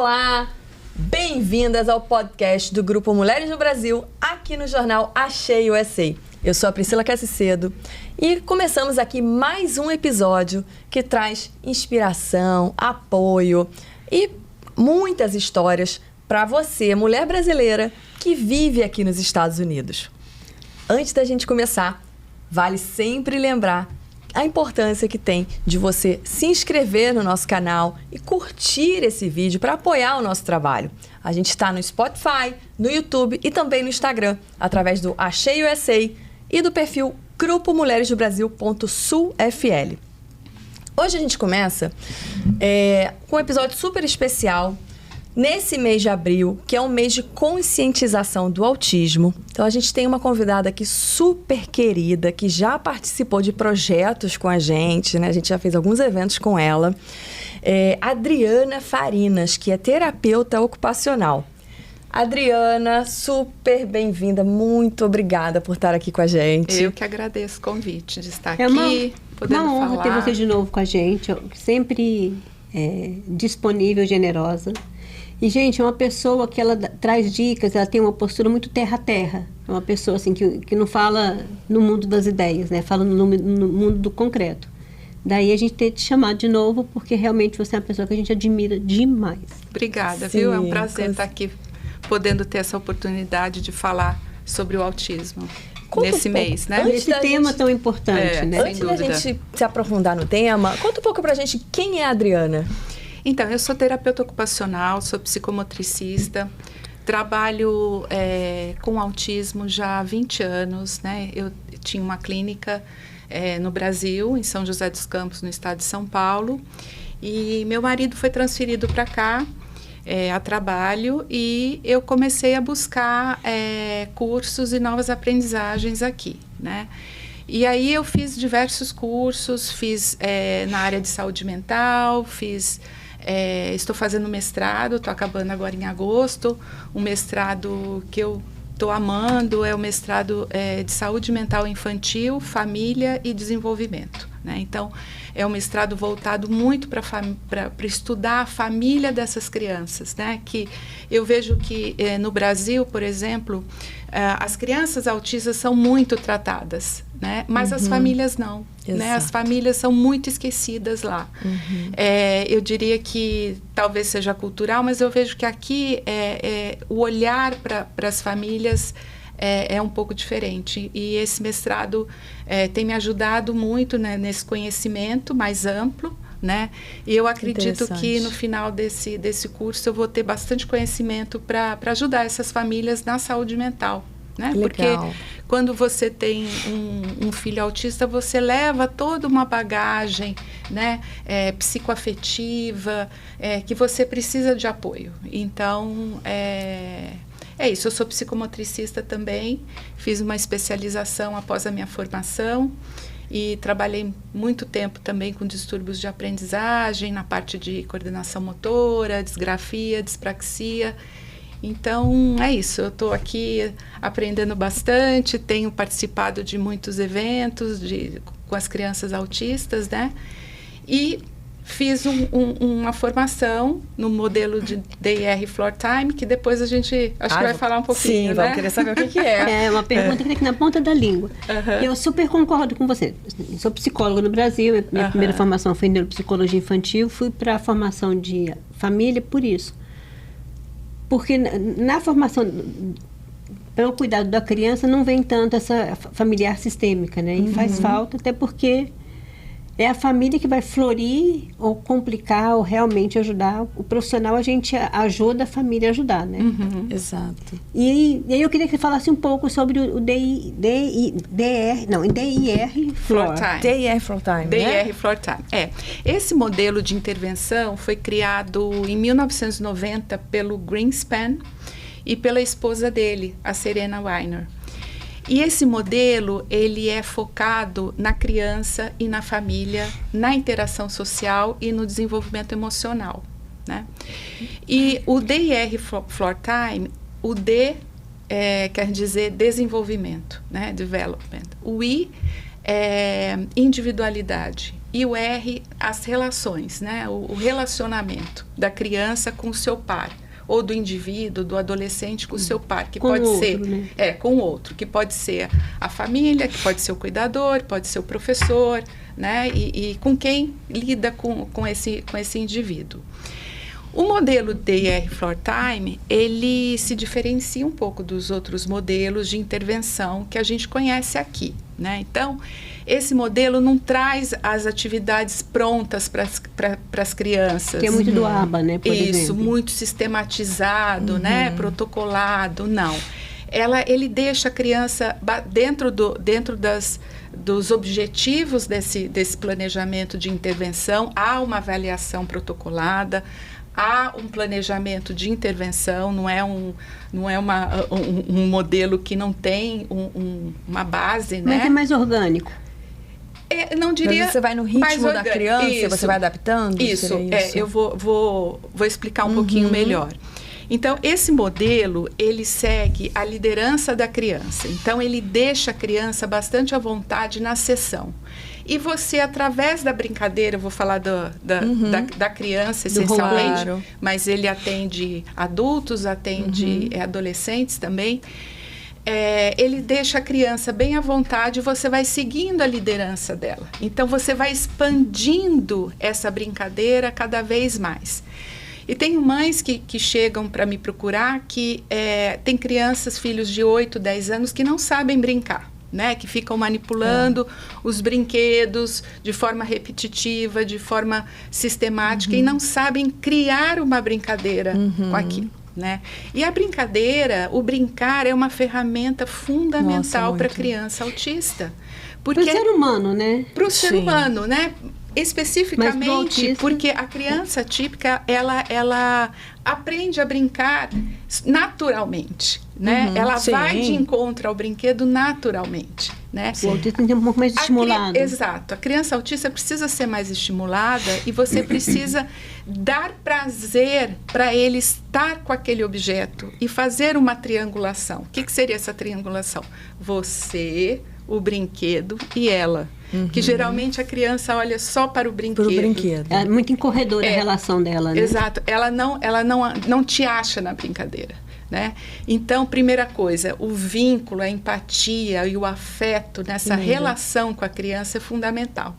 Olá! Bem-vindas ao podcast do Grupo Mulheres no Brasil, aqui no jornal Achei USA. Eu sou a Priscila Cassicedo e começamos aqui mais um episódio que traz inspiração, apoio e muitas histórias para você, mulher brasileira que vive aqui nos Estados Unidos. Antes da gente começar, vale sempre lembrar a importância que tem de você se inscrever no nosso canal e curtir esse vídeo para apoiar o nosso trabalho. A gente está no Spotify, no YouTube e também no Instagram, através do Achei USA e do perfil Grupo Mulheres do Brasil.sulfl. Hoje a gente começa com um episódio super especial nesse mês de abril, que é um mês de conscientização do autismo. Então a gente tem uma convidada aqui super querida, que já participou de projetos com a gente, né? A gente já fez alguns eventos com ela. Adriana Farinas, que é terapeuta ocupacional. Adriana, super bem-vinda, muito obrigada por estar aqui com a gente. Eu que agradeço o convite de estar aqui, podendo falar. É uma honra ter você de novo com a gente, sempre disponível, generosa. E, gente, é uma pessoa que ela traz dicas, ela tem uma postura muito terra a terra. É uma pessoa assim, que não fala no mundo das ideias, né? Fala no mundo do concreto. Daí a gente ter te chamado de novo, porque realmente você é uma pessoa que a gente admira demais. Obrigada, viu? É um prazer estar aqui, podendo ter essa oportunidade de falar sobre o autismo nesse mês, né? Esse tema tão importante, né? Antes da gente se aprofundar no tema, conta um pouco pra gente quem é a Adriana. Então, eu sou terapeuta ocupacional, sou psicomotricista, trabalho com autismo já há 20 anos, né? Eu tinha uma clínica no Brasil, em São José dos Campos, no estado de São Paulo, e meu marido foi transferido para cá a trabalho e eu comecei a buscar cursos e novas aprendizagens aqui, né? E aí eu fiz diversos cursos, fiz na área de saúde mental, estou fazendo mestrado, estou acabando agora em agosto, um mestrado que eu estou amando, é o mestrado de saúde mental infantil, família e desenvolvimento, né? Então, é um mestrado voltado muito para estudar a família dessas crianças, né? Que eu vejo que no Brasil, por exemplo, as crianças autistas são muito tratadas, né? Mas as famílias não, né? As famílias são muito esquecidas lá. Eu diria que talvez seja cultural, mas eu vejo que aqui o olhar para as famílias é um pouco diferente. E esse mestrado tem me ajudado muito, né, nesse conhecimento mais amplo, né? E eu acredito que no final desse curso eu vou ter bastante conhecimento para ajudar essas famílias na saúde mental, né? Porque quando você tem um filho autista, você leva toda uma bagagem, né, psicoafetiva, que você precisa de apoio. Então, é isso, eu sou psicomotricista também, fiz uma especialização após a minha formação e trabalhei muito tempo também com distúrbios de aprendizagem, na parte de coordenação motora, disgrafia, dispraxia. Então, é isso, eu estou aqui aprendendo bastante, tenho participado de muitos eventos com as crianças autistas, né? E fiz uma formação no modelo de DIR Floor Time, que depois a gente que vai falar um pouquinho, sim, né? vamos querer saber o que é. É uma pergunta que está aqui na ponta da língua. Eu super concordo com você. Eu sou psicóloga no Brasil, minha primeira formação foi em neuropsicologia infantil, fui para a formação de família por isso. Porque na formação, pelo cuidado da criança, não vem tanto essa familiar sistêmica, né? E faz falta, até porque é a família que vai florir ou complicar ou realmente ajudar. O profissional, a gente ajuda a família a ajudar, né? Exato. E aí eu queria que você falasse um pouco sobre o DIR Floor Time. DIR Floor Time, DIR Floor Time. Esse modelo de intervenção foi criado em 1990 pelo Greenspan e pela esposa dele, a Serena Weiner. E esse modelo, ele é focado na criança e na família, na interação social e no desenvolvimento emocional, né? E o DIR Floor Time, o D quer dizer desenvolvimento, né? Development. O I é individualidade E o R, as relações, né? O relacionamento da criança com o seu par, ou do indivíduo, do adolescente com o seu par, que com pode outro, ser né? com o outro, que pode ser a família, que pode ser o cuidador, pode ser o professor, né? E com quem lida com esse indivíduo. O modelo DIR Floor Time, ele se diferencia um pouco dos outros modelos de intervenção que a gente conhece aqui, né? Então, esse modelo não traz as atividades prontas para as crianças. Que é muito do ABA, né, por Isso, exemplo. muito sistematizado, né, protocolado, não. Ele deixa a criança dentro dos objetivos desse um de intervenção, há uma avaliação protocolada, há um planejamento de intervenção, não é um modelo que não tem uma base, né? Mas é mais orgânico. Não diria. Mas você vai no ritmo da criança, isso. Você vai adaptando? Isso. Eu vou explicar um pouquinho melhor. Então, esse modelo, ele segue a liderança da criança. Então, ele deixa a criança bastante à vontade na sessão. E você, através da brincadeira, eu vou falar da criança, essencialmente, claro. Mas ele atende adultos, atende adolescentes também. Ele deixa a criança bem à vontade e você vai seguindo a liderança dela. Então, você vai expandindo essa brincadeira cada vez mais. E tem mães que chegam para me procurar que tem crianças, filhos de 8, 10 anos, que não sabem brincar, né? Que ficam manipulando os brinquedos de forma repetitiva, de forma sistemática e não sabem criar uma brincadeira com aquilo. Né? E a brincadeira, o brincar é uma ferramenta fundamental para a criança autista. Para o ser humano, né? Para o ser humano, né? Especificamente porque a criança típica, ela aprende a brincar naturalmente, né? Ela vai de encontro ao brinquedo naturalmente, né? O autista tem que ser um pouco mais estimulado. Exato. A criança autista precisa ser mais estimulada e você precisa dar prazer para ele estar com aquele objeto e fazer uma triangulação. O que seria essa triangulação? Você, o brinquedo e ela. Que geralmente a criança olha só para o brinquedo. É muito incorredora a relação dela, né? Exato. Ela não te acha na brincadeira, né? Então, primeira coisa, o vínculo, a empatia e o afeto nessa relação com a criança é fundamental.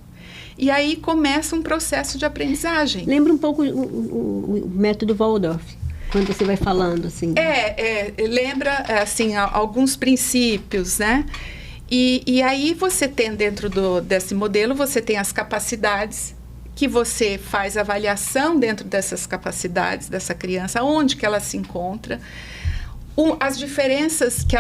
E aí começa um processo de aprendizagem. Lembra um pouco o método Waldorf. Quando você vai falando, assim. Lembra, assim, alguns princípios, né? E aí você tem dentro desse modelo, você tem as capacidades, que você faz avaliação dentro dessas capacidades dessa criança, onde que ela se encontra, as diferenças que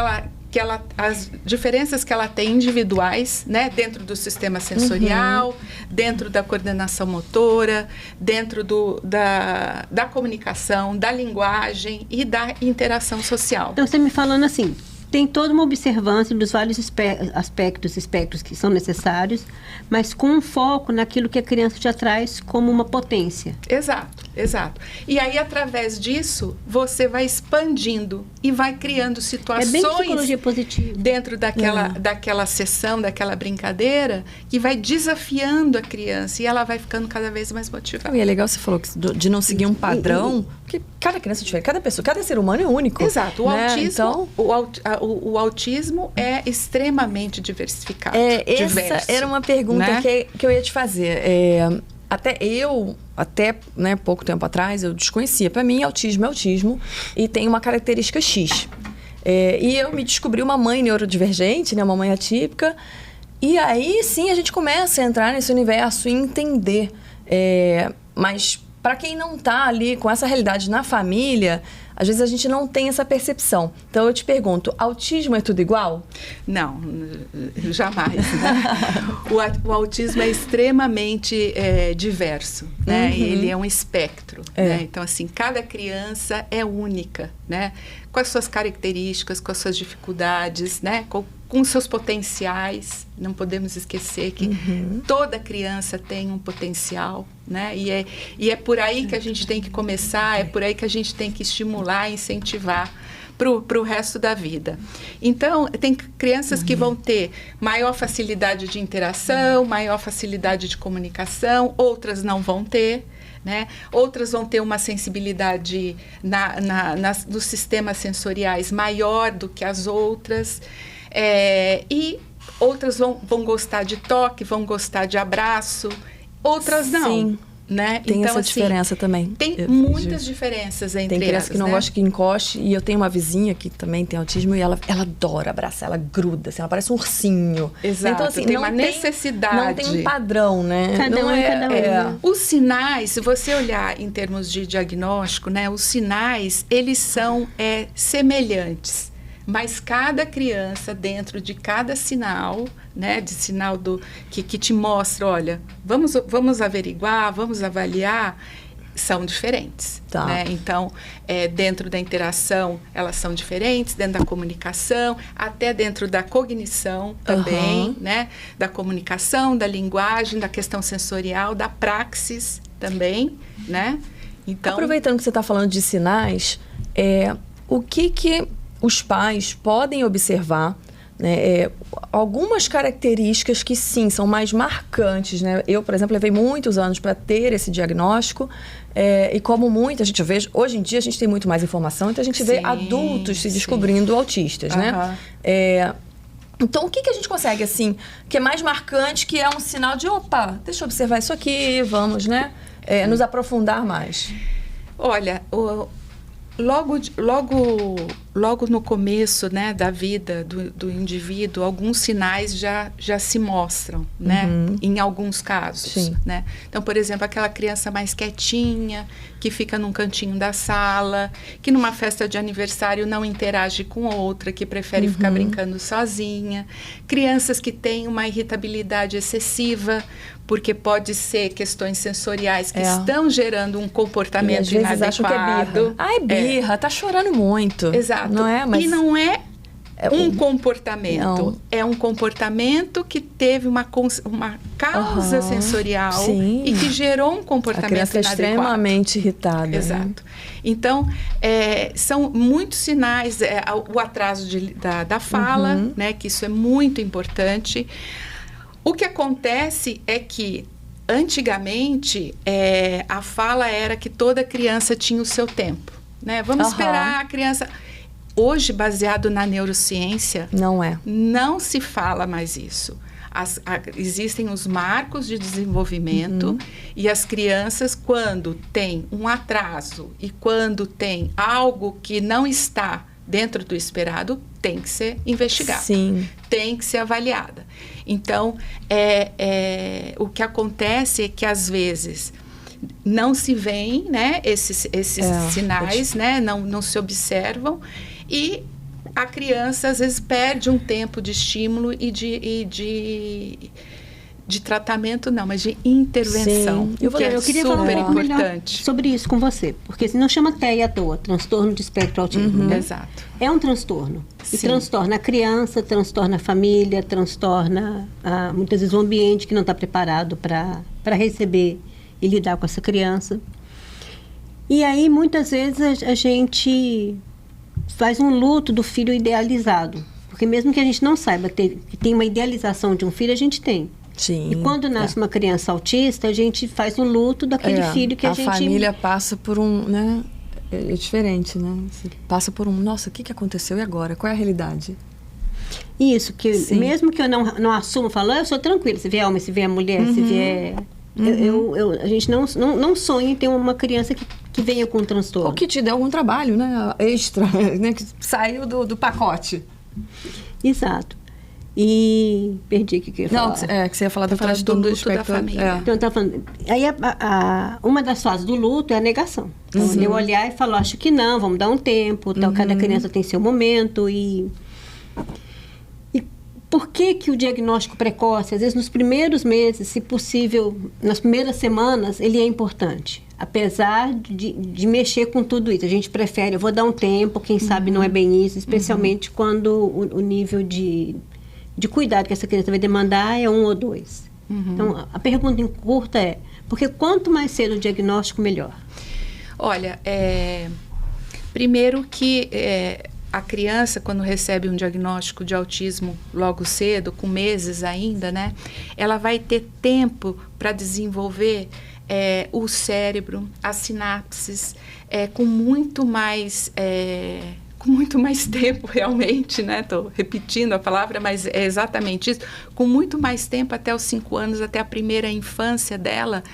ela tem individuais, né, dentro do sistema sensorial, dentro da coordenação motora, dentro da comunicação, da linguagem e da interação social. Então, você me falando assim, tem toda uma observância dos vários espectros que são necessários, mas com um foco naquilo que a criança já traz como uma potência. Exato. E aí, através disso, você vai expandindo e vai criando situações bem psicologia positiva. Dentro daquela sessão, daquela brincadeira, que vai desafiando a criança e ela vai ficando cada vez mais motivada. E é legal você falou de não seguir um padrão, porque cada criança é diferente, cada pessoa, cada ser humano é único. Exato. O né? autismo, o autismo é extremamente diversificado. Essa era uma pergunta, né, que eu ia te fazer. Até pouco tempo atrás, eu desconhecia. Para mim, autismo é autismo e tem uma característica X. E eu me descobri uma mãe neurodivergente, né, uma mãe atípica. E aí, sim, a gente começa a entrar nesse universo e entender. Mas, para quem não está ali com essa realidade na família, às vezes a gente não tem essa percepção. Então, eu te pergunto, autismo é tudo igual? Não, jamais. Né? O autismo é extremamente diverso, né? Ele é um espectro. Né? Então, assim, cada criança é única, né? Com as suas características, com as suas dificuldades, né? Com seus potenciais. Não podemos esquecer que toda criança tem um potencial, né? E é por aí que a gente tem que começar, é por aí que a gente tem que estimular, incentivar, para o resto da vida. Então, tem crianças que vão ter maior facilidade de interação, maior facilidade de comunicação, outras não vão ter, né? Outras vão ter uma sensibilidade nos sistemas sensoriais maior do que as outras, e outras vão gostar de toque, vão gostar de abraço, outras não. Sim. Né? Tem então, essa diferença também. Tem muitas diferenças entre elas. Tem criança que não gosta que encoste, e eu tenho uma vizinha que também tem autismo e ela adora abraçar, ela gruda, assim, ela parece um ursinho. Exato, então, assim, tem uma necessidade. Não tem um padrão, né? Cada um. Os sinais, se você olhar em termos de diagnóstico, né, os sinais, eles são semelhantes. Mas cada criança, dentro de cada sinal, né, de sinal que te mostra, olha, vamos averiguar, vamos avaliar, são diferentes. Tá. Né? Então, dentro da interação, elas são diferentes, dentro da comunicação, até dentro da cognição também, né? Da comunicação, da linguagem, da questão sensorial, da praxis também, né? Então, aproveitando que você está falando de sinais, o que os pais podem observar, né, algumas características que sim, são mais marcantes, né? Eu, por exemplo, levei muitos anos para ter esse diagnóstico, e como muita gente vê, hoje em dia a gente tem muito mais informação, então a gente vê adultos se descobrindo autistas, né? Então, o que a gente consegue, assim, que é mais marcante, que é um sinal de, opa, deixa eu observar isso aqui, vamos, né? Nos aprofundar mais. Olha, Logo no começo, né, da vida do indivíduo, alguns sinais já se mostram, né, em alguns casos. Né? Então, por exemplo, aquela criança mais quietinha, que fica num cantinho da sala, que numa festa de aniversário não interage com outra, que prefere ficar brincando sozinha. Crianças que têm uma irritabilidade excessiva, porque pode ser questões sensoriais que estão gerando um comportamento às vezes inadequado. Acham que é birra. É birra, tá chorando muito. Exato. Não é? Mas e não é um comportamento. Não. É um comportamento que teve uma causa sensorial e que gerou um comportamento inadequado. A criança é extremamente irritada. Exato. Né? Então, são muitos sinais. O atraso da fala, né, que isso é muito importante. O que acontece é que, antigamente, a fala era que toda criança tinha o seu tempo. Né? Vamos esperar a criança... Hoje, baseado na neurociência... Não se fala mais isso. Existem os marcos de desenvolvimento e as crianças, quando tem um atraso e quando tem algo que não está dentro do esperado, tem que ser investigada. Sim. Tem que ser avaliada. Então, o que acontece é que, às vezes, não se veem, né, esses sinais, né, não se observam, e a criança, às vezes, perde um tempo de estímulo e de tratamento, não, mas de intervenção. Eu queria falar um pouco melhor sobre isso com você, porque não chama TEA à toa, transtorno de espectro autismo. Né? Exato. É um transtorno. E transtorna a criança, transtorna a família, transtorna muitas vezes o ambiente que não está preparado para receber e lidar com essa criança. E aí, muitas vezes, a gente faz um luto do filho idealizado. Porque mesmo que a gente não saiba que tem uma idealização de um filho, a gente tem. Sim, e quando nasce uma criança autista, a gente faz um luto daquele filho que a gente... A família passa por um, né? É diferente, né? Você passa por um, nossa, o que aconteceu e agora? Qual é a realidade? Isso, que mesmo que eu não assuma, falo, eu sou tranquila, se vier homem, se vier mulher, se vier... a gente não sonha em ter uma criança que venha com um transtorno. Ou que te dê algum trabalho, né? Extra, né? Que saiu do pacote. Exato. E perdi o que eu ia falar. Não, que você ia falar do luto da família. Então, eu tava falando. Aí, uma das fases do luto é a negação. Então, eu olhar e falar, acho que não, vamos dar um tempo, tal, cada criança tem seu momento. E por que o diagnóstico precoce, às vezes nos primeiros meses, se possível, nas primeiras semanas, ele é importante? Apesar de mexer com tudo isso. A gente prefere, eu vou dar um tempo, quem sabe não é bem isso, especialmente quando o nível de cuidado que essa criança vai demandar é 1 ou 2. Então, a pergunta em curta é, porque quanto mais cedo o diagnóstico, melhor? Olha, primeiro que a criança, quando recebe um diagnóstico de autismo logo cedo, com meses ainda, né? Ela vai ter tempo para desenvolver o cérebro, as sinapses, com muito mais tempo realmente, né? Estou repetindo a palavra, mas é exatamente isso. Com muito mais tempo, até os 5 anos, até a primeira infância dela,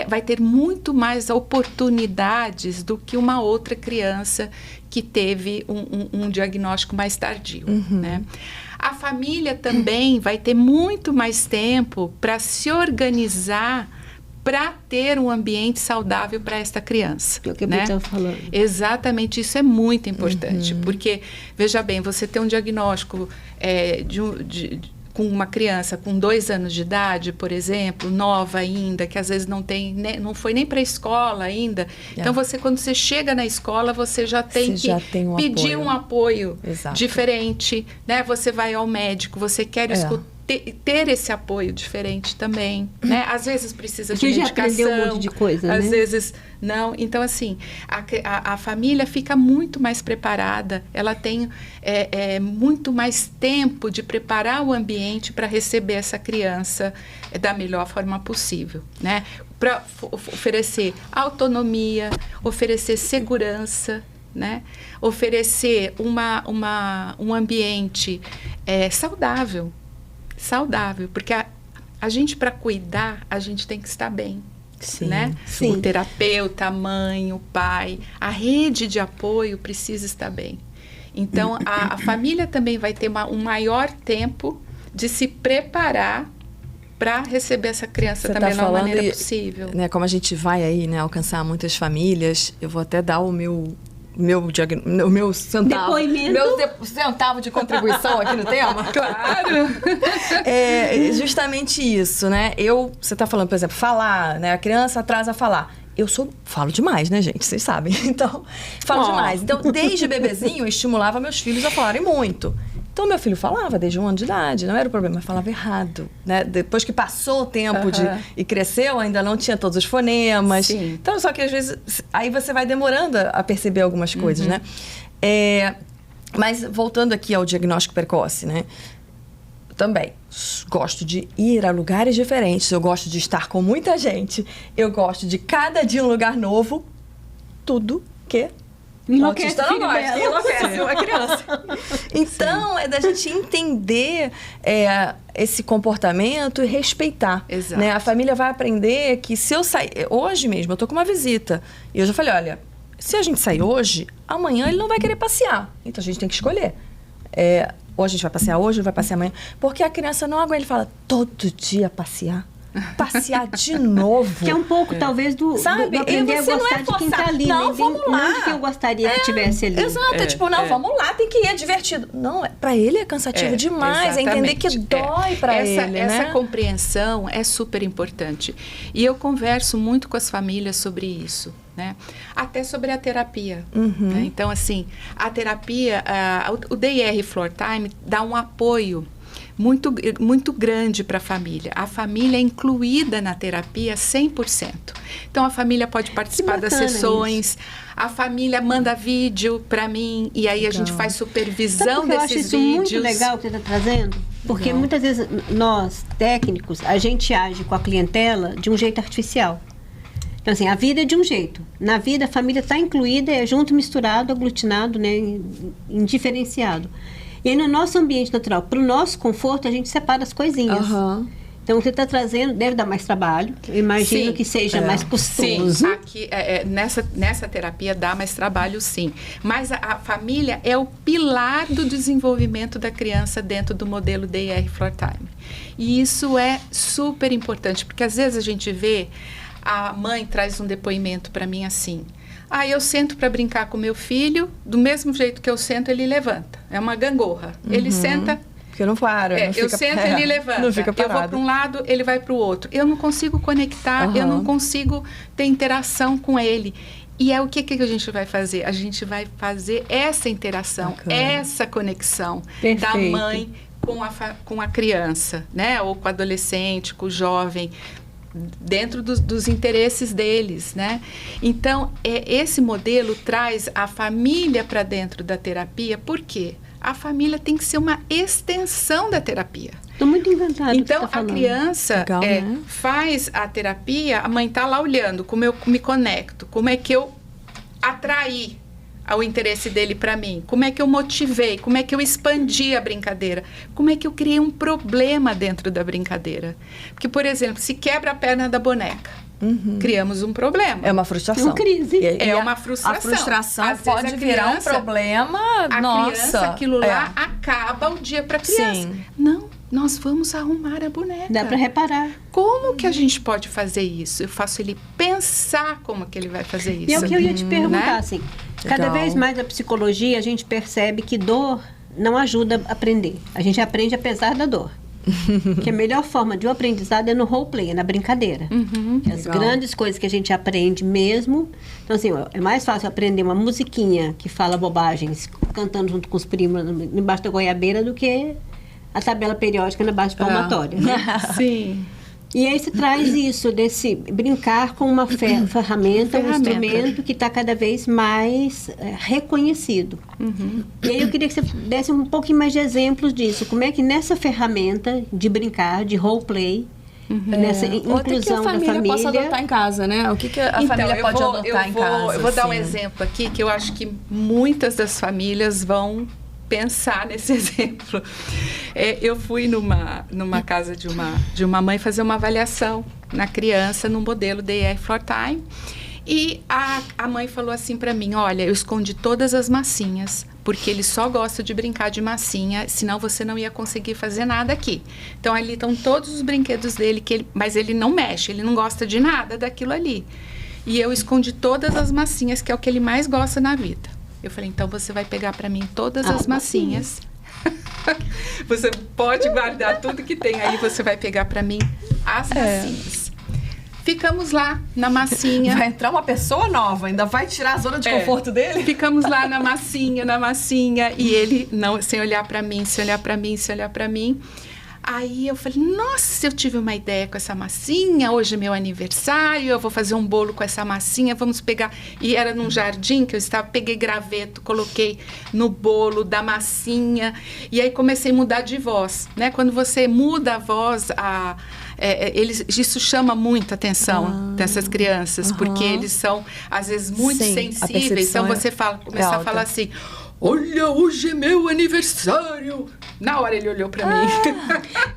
vai ter muito mais oportunidades do que uma outra criança que teve um diagnóstico mais tardio, né? A família também vai ter muito mais tempo para se organizar para ter um ambiente saudável para esta criança. É o que né? eu estava falando. Exatamente, isso é muito importante, porque, veja bem, você ter um diagnóstico com uma criança com 2 anos de idade, por exemplo, nova ainda, que às vezes não foi nem para a escola ainda. Então, quando você chega na escola, você já tem pedir um apoio diferente, né? Você vai ao médico, você quer ter esse apoio diferente também, né? Às vezes precisa de medicação. Já aprendeu um monte de coisa, às vezes não. Então, assim, a família fica muito mais preparada, ela tem muito mais tempo de preparar o ambiente para receber essa criança da melhor forma possível, né? Para oferecer autonomia, oferecer segurança, né? Oferecer um ambiente saudável, porque a gente, para cuidar, a gente tem que estar bem, né? Sim. O terapeuta, a mãe, o pai, a rede de apoio precisa estar bem. Então, a família também vai ter um maior tempo de se preparar para receber essa criança da melhor maneira possível. Né, como a gente vai aí, né, alcançar muitas famílias, eu vou até dar o meu centavo, centavo de contribuição aqui no tema. Claro! Justamente isso, né? Você está falando, por exemplo, falar, né? A criança atrasa a falar. Falo demais, né, gente? Vocês sabem. Então, falo demais. Então, desde bebezinho, eu estimulava meus filhos a falarem muito. Então, meu filho falava desde 1 ano de idade, não era o problema, mas falava errado, né? Depois que passou o tempo e cresceu, ainda não tinha todos os fonemas. Sim. Então, só que às vezes, aí você vai demorando a perceber algumas coisas, né? Mas, voltando aqui ao diagnóstico precoce, né? Também gosto de ir a lugares diferentes, eu gosto de estar com muita gente, eu gosto de cada dia um lugar novo, tudo que... Enlouquece uma criança. Então, é da gente entender esse comportamento e respeitar. Exato. Né? A família vai aprender que se eu sair... Hoje mesmo, eu tô com uma visita. E eu já falei, olha, se a gente sair hoje, amanhã ele não vai querer passear. Então, a gente tem que escolher. Ou a gente vai passear hoje, ou vai passear amanhã. Porque a criança não aguenta, ele fala, todo dia passear. Passear de novo. Que é um pouco, talvez, do aprender a gostar de quem tá ali. Não, vamos lá. Onde que eu gostaria que tivesse ali. Exato, vamos lá, tem que ir, é divertido. Não, pra ele é cansativo demais, entender que dói pra ele, Essa compreensão é super importante. E eu converso muito com as famílias sobre isso, né? Até sobre a terapia. Né? Então, assim, a terapia, o DIR Floor Time dá um apoio muito grande para a família. A família é incluída na terapia 100%. Então, a família pode participar das sessões, a família manda vídeo para mim, e aí a gente faz supervisão desses vídeos. Eu acho isso muito legal que você está trazendo, porque muitas vezes nós, técnicos, a gente age com a clientela de um jeito artificial. Então, assim, a vida é de um jeito. Na vida, a família está incluída, é junto, misturado, aglutinado, né, indiferenciado. E aí, no nosso ambiente natural, para o nosso conforto, a gente separa as coisinhas. Então, o que você está trazendo deve dar mais trabalho. Eu imagino que seja mais custoso. Sim, aqui, nessa terapia dá mais trabalho, sim. Mas a família é o pilar do desenvolvimento da criança dentro do modelo DIR Floor Time. E isso é super importante, porque às vezes a gente vê, a mãe traz um depoimento para mim assim... eu sento para brincar com meu filho, do mesmo jeito que eu sento, ele levanta. É uma gangorra. Ele senta... Porque eu não paro. Eu sento, ele levanta. Não fica parado. Eu vou para um lado, ele vai para o outro. Eu não consigo conectar, eu não consigo ter interação com ele. E o que a gente vai fazer? A gente vai fazer essa interação, essa conexão da mãe com a criança, né? Ou com o adolescente, com o jovem. dentro dos interesses deles, né? Então, esse modelo traz a família para dentro da terapia. Por quê? A família tem que ser uma extensão da terapia. Estou muito encantada. Então, a criança Legal, né? faz a terapia, a mãe está lá olhando como eu me conecto, como é que eu atraí o interesse dele para mim, como é que eu motivei, como é que eu expandi a brincadeira, como é que eu criei um problema dentro da brincadeira. Porque, por exemplo, se quebra a perna da boneca, criamos um problema. É uma frustração. É uma crise. É uma frustração. A frustração Às pode vezes a virar um criança- problema. A Nossa. criança, aquilo lá acaba o dia para a criança. Sim. Não, nós vamos arrumar a boneca. Dá para reparar. Como que a gente pode fazer isso? Eu faço ele pensar como que ele vai fazer isso. E é o que eu ia te perguntar, né? assim, cada Legal. vez mais a psicologia, a gente percebe que dor não ajuda a aprender. A gente aprende apesar da dor. Que a melhor forma de um aprendizado é no roleplay, é na brincadeira. As Legal. grandes coisas que a gente aprende mesmo. Então, assim, é mais fácil aprender uma musiquinha que fala bobagens, cantando junto com os primos embaixo da goiabeira, do que a tabela periódica na base palmatória. Né? Sim. E aí se traz isso, desse brincar com uma ferramenta, um instrumento que está cada vez mais reconhecido. E aí eu queria que você desse um pouquinho mais de exemplos disso. Como é que nessa ferramenta de brincar, de roleplay, nessa Ou até que a inclusão da família possa família... adotar em casa, né? O que a família eu pode vou- adotar em casa? Eu vou dar um assim? exemplo aqui que eu acho que muitas das famílias vão pensar nesse exemplo. Eu fui numa casa de uma mãe fazer uma avaliação na criança no modelo DER for Time. E a mãe falou assim para mim: olha, eu escondi todas as massinhas, porque ele só gosta de brincar de massinha, senão você não ia conseguir fazer nada aqui. Então ali estão todos os brinquedos dele, mas ele não mexe, ele não gosta de nada daquilo ali. E eu escondi todas as massinhas, que é o que ele mais gosta na vida. Eu falei: então você vai pegar para mim todas as massinhas. Você pode guardar tudo que tem aí, você vai pegar para mim as massinhas. Ficamos lá na massinha. Vai entrar uma pessoa nova, ainda vai tirar a zona de conforto dele? Ficamos lá na massinha, e ele não, sem olhar para mim, sem olhar para mim, sem olhar para mim. Aí eu falei: nossa, eu tive uma ideia com essa massinha, hoje é meu aniversário, eu vou fazer um bolo com essa massinha, vamos pegar... E era num jardim que eu estava, peguei graveto, coloquei no bolo da massinha, e aí comecei a mudar de voz, né? Quando você muda a voz, isso chama muita atenção dessas crianças, porque eles são, às vezes, muito Sim, a sensíveis. percepção Então, você começa a falar assim: olha, hoje é meu aniversário. Na hora ele olhou para mim.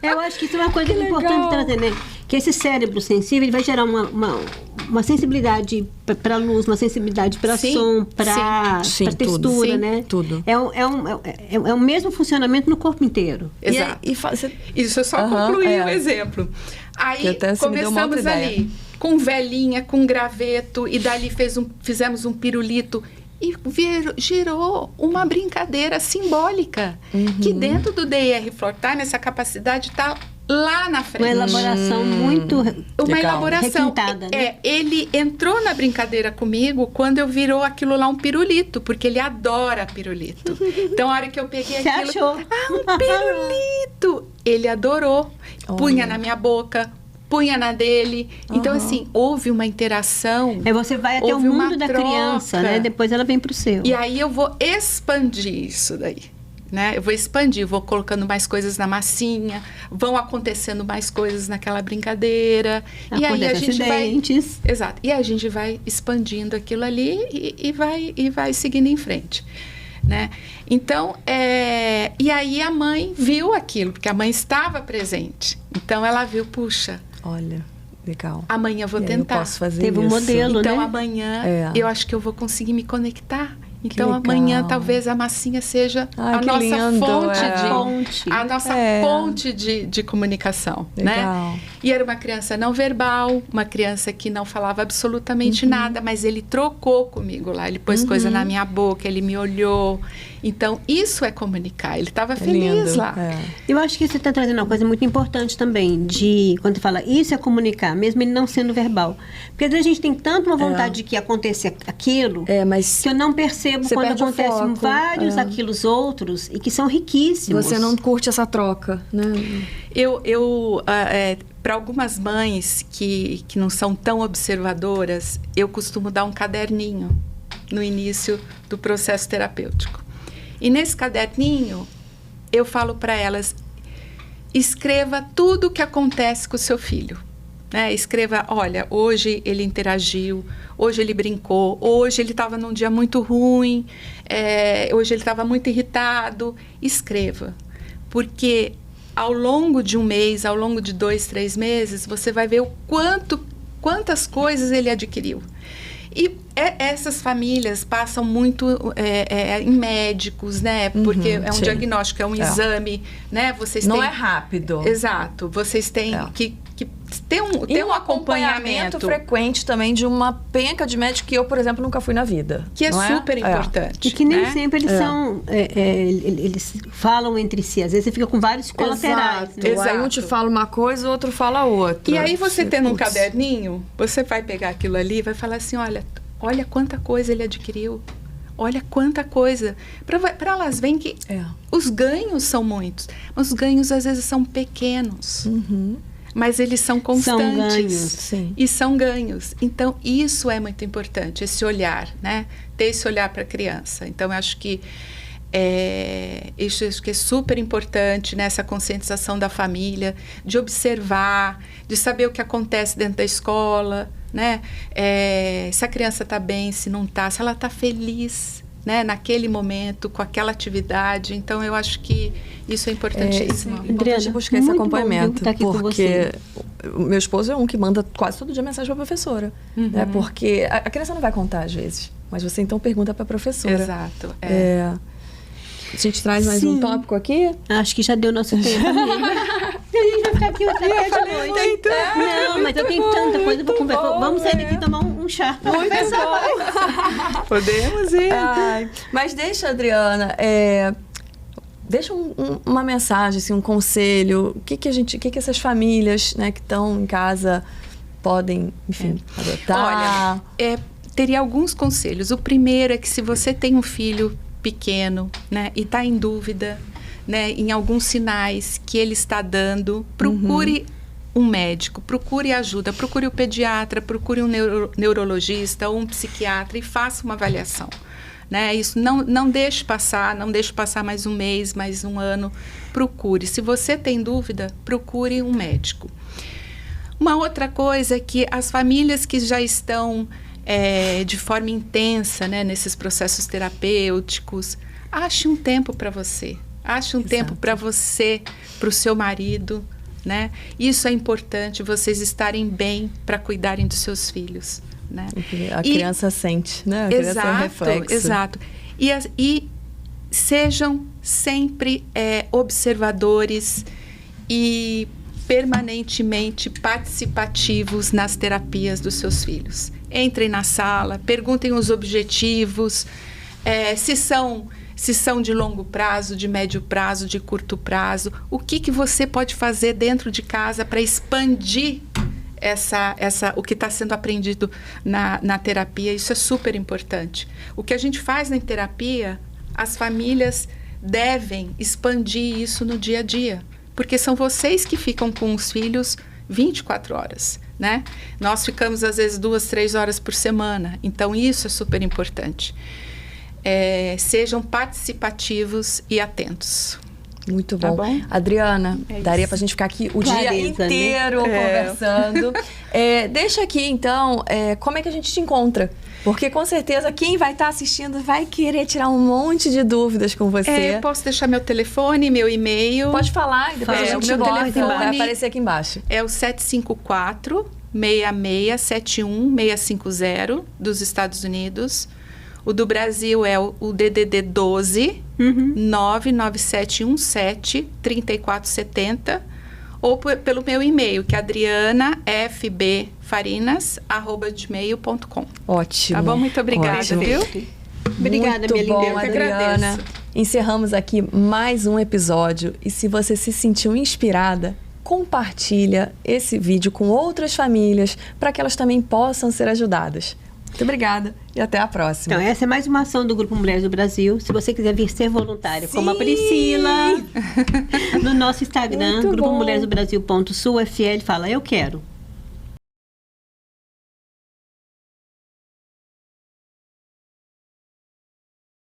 Eu acho que isso é uma coisa importante trazer, né? Que esse cérebro sensível, ele vai gerar uma sensibilidade para a luz, uma sensibilidade para Sim, som, para sim, tudo. textura, Sim, né? tudo. É o mesmo funcionamento no corpo inteiro. Exato. Você... Isso eu só concluí o exemplo. Aí até você me deu uma outra começamos ideia. ali com velinha, com graveto, e dali fizemos um pirulito. E gerou uma brincadeira simbólica, que dentro do DER for Time, essa capacidade está lá na frente. Uma elaboração muito Uma elaboração. requintada, né? Ele entrou na brincadeira comigo quando eu virou aquilo lá um pirulito, porque ele adora pirulito. Então, a hora que eu peguei Você aquilo... achou? um pirulito! Ele adorou. Punha na minha boca, punha na dele. Então, assim, houve uma interação. Você vai até o houve uma mundo da troca. criança, né? Depois ela vem para o seu. E aí eu vou expandir isso daí, né? Eu vou expandir, vou colocando mais coisas na massinha, vão acontecendo mais coisas naquela brincadeira. E aí a gente acidentes. vai... Exato. E a gente vai expandindo aquilo ali e vai seguindo em frente, né? Então, e aí a mãe viu aquilo, porque a mãe estava presente. Então ela viu, puxa... Olha, legal. Amanhã eu vou tentar. Eu posso fazer Teve isso. um modelo, Então, né? amanhã eu acho que eu vou conseguir me conectar. Então, legal. amanhã talvez a massinha seja Ai, a que nossa lindo, fonte a nossa ponte de comunicação, legal. né? E era uma criança não verbal, uma criança que não falava absolutamente nada, mas ele trocou comigo lá. Ele pôs coisa na minha boca, ele me olhou. Então, isso é comunicar. Ele estava feliz lindo, lá. Eu acho que você está trazendo uma coisa muito importante também, de quando você fala isso é comunicar, mesmo ele não sendo verbal. Porque às vezes a gente tem tanto uma vontade de que aconteça aquilo, mas que eu não percebo você quando perde o acontecem foco. vários aqueles outros e que são riquíssimos. você não curte essa troca, né? para algumas mães que não são tão observadoras, eu costumo dar um caderninho no início do processo terapêutico. E nesse caderninho, eu falo para elas, escreva tudo o que acontece com o seu filho. Né? Escreva, olha, hoje ele interagiu, hoje ele brincou, hoje ele estava num dia muito ruim, hoje ele estava muito irritado. Escreva, porque ao longo de um mês, ao longo de 2, 3 meses, você vai ver quantas coisas ele adquiriu. E essas famílias passam muito em médicos, né? Porque é um diagnóstico, é um exame, né? Vocês não têm... é rápido. Exato. Vocês têm que ter um acompanhamento frequente também de uma penca de médico que eu, por exemplo, nunca fui na vida. Que é super importante. E que nem sempre eles são... eles falam entre si. Às vezes você fica com vários colaterais. Exato. Exato. Aí um te fala uma coisa, o outro fala outra. E aí você tendo um caderninho, você vai pegar aquilo ali e vai falar assim, olha quanta coisa ele adquiriu. Olha quanta coisa. Para elas verem que os ganhos são muitos. Os ganhos, às vezes, são pequenos. Mas eles são constantes. São ganhos, sim. E são ganhos. Então, isso é muito importante, esse olhar, né? Ter esse olhar para a criança. Então, eu acho que isso é super importante, nessa conscientização da família, de observar, de saber o que acontece dentro da escola, né? Se a criança está bem, se não está, se ela está feliz, né? Naquele momento, com aquela atividade. Então, eu acho que isso é importantíssimo. É importante buscar esse acompanhamento, tá aqui porque o meu esposo é um que manda quase todo dia mensagem para a professora. Né? Porque a criança não vai contar, às vezes, mas você então pergunta para a professora. Exato. A gente traz mais um tópico aqui? Acho que já deu nosso tempo, amiga. A gente vai ficar aqui outra vez de noite. Não, mas eu tenho tanta coisa para conversar. Vamos sair daqui e tomar um chá para conversar. Podemos ir. Mas deixa, Adriana, deixa uma mensagem, assim, um conselho. O que essas famílias, né, que estão em casa podem, enfim, adotar? Olha, teria alguns conselhos. O primeiro é que se você tem um filho pequeno, né, e está em dúvida, né, em alguns sinais que ele está dando, procure um médico, procure ajuda, procure o pediatra, procure um neurologista ou um psiquiatra e faça uma avaliação. Né? Isso não deixe passar mais um mês, mais um ano. Procure. Se você tem dúvida, procure um médico. Uma outra coisa é que as famílias que já estão de forma intensa, né, nesses processos terapêuticos, ache um tempo para você. Ache um tempo para você, para o seu marido. Né? Isso é importante, vocês estarem bem para cuidarem dos seus filhos. Né? A criança sente, né? A criança é um reflexo. Exato. E sejam sempre observadores e permanentemente participativos nas terapias dos seus filhos. Entrem na sala, perguntem os objetivos, se são de longo prazo, de médio prazo, de curto prazo. O que você pode fazer dentro de casa para expandir o que está sendo aprendido na terapia? Isso é super importante. O que a gente faz na terapia, as famílias devem expandir isso no dia a dia, porque são vocês que ficam com os filhos 24 horas, né? Nós ficamos, às vezes, 2, 3 horas por semana. Então, isso é super importante. Sejam participativos e atentos. Muito bom. Tá bom? Adriana, daria pra gente ficar aqui o dia inteiro conversando. Deixa aqui, então, como é que a gente te encontra? Porque, com certeza, quem vai estar assistindo vai querer tirar um monte de dúvidas com você. Posso deixar meu telefone, meu e-mail. Pode falar, e depois a gente volta. Vai aparecer aqui embaixo. É o 754-6671-650 dos Estados Unidos. O do Brasil é o DDD 12 99717-3470, ou pelo meu e-mail, que é adrianafbfarinas@gmail.com. Ótimo. Tá bom? Muito obrigada, ótimo. viu? Obrigada, minha linda. Muito bom, Adriana. Encerramos aqui mais um episódio. E se você se sentiu inspirada, compartilha esse vídeo com outras famílias para que elas também possam ser ajudadas. Muito obrigada e até a próxima. Então, essa é mais uma ação do Grupo Mulheres do Brasil. Se você quiser vir ser voluntária, como a Priscila, no nosso Instagram, grupomulheresdobrasil.sul.fl, fala, eu quero.